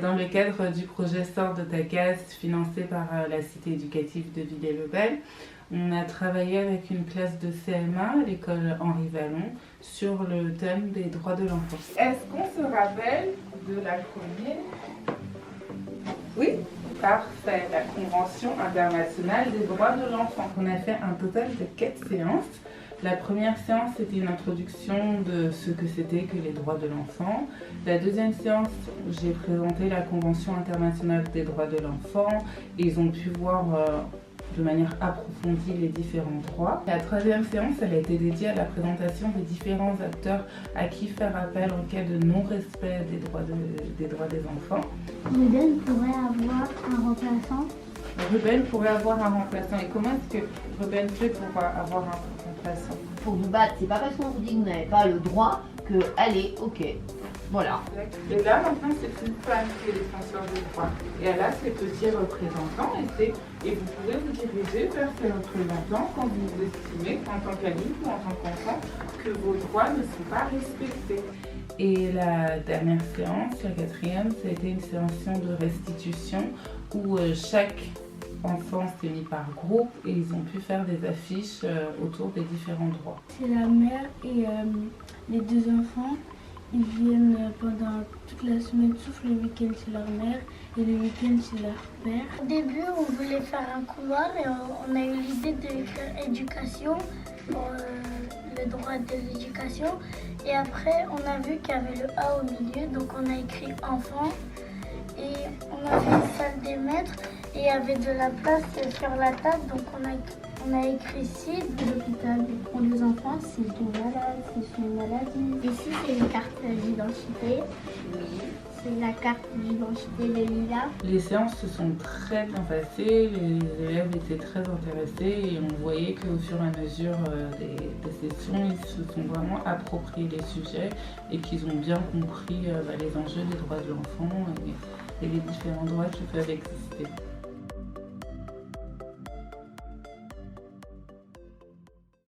Dans le cadre du projet Sors de ta case, financé par la Cité éducative de Villers-le-Bel, on a travaillé avec une classe de CM1 à l'école Henri Vallon sur le thème des droits de l'enfant. Est-ce qu'on se rappelle de la première? Oui? Parfait, la Convention internationale des droits de l'enfant. On a fait un total de 4 séances. La première séance, c'était une introduction de ce que c'était que les droits de l'enfant. La deuxième séance, j'ai présenté la Convention internationale des droits de l'enfant et ils ont pu voir de manière approfondie les différents droits. La troisième séance, elle a été dédiée à la présentation des différents acteurs à qui faire appel en cas de non-respect des droits des enfants. Ruben pourrait avoir un remplaçant. Ruben pourrait avoir un remplaçant. Et comment est-ce que Ruben fait pour avoir un remplaçant? Pour vous battre, c'est pas parce qu'on vous dit que vous n'avez pas le droit que, allez, ok, voilà. Et là, maintenant, c'est une femme qui est défenseur des droits. Et elle a ses petits représentants et vous pouvez vous diriger vers ces représentants quand vous estimez, en tant qu'adulte ou en tant qu'enfant, que vos droits ne sont pas respectés. Et la dernière séance, la quatrième, ça a été une séance de restitution où chaque enfant s'est mis par groupe et ils ont pu faire des affiches autour des différents droits. C'est la mère et les deux enfants. Ils viennent pendant toute la semaine, sauf le week-end c'est leur mère et le week-end c'est leur père. Au début, on voulait faire un couloir et on a eu l'idée d'écrire éducation pour le droit de l'éducation. Et après, on a vu qu'il y avait le A au milieu, donc on a écrit enfant. Et on a fait une salle des maîtres et il y avait de la place sur la table, donc on a écrit ici. L'hôpital pour les enfants, si ils sont malades, s'ils sont une maladie. Ici, c'est une carte d'identité. C'est la carte d'identité de Lila. Les séances se sont très bien passées, les élèves étaient très intéressés et on voyait qu'au fur et à mesure des sessions, ils se sont vraiment appropriés les sujets et qu'ils ont bien compris les enjeux des droits de l'enfant et les différents droits qui peuvent exister.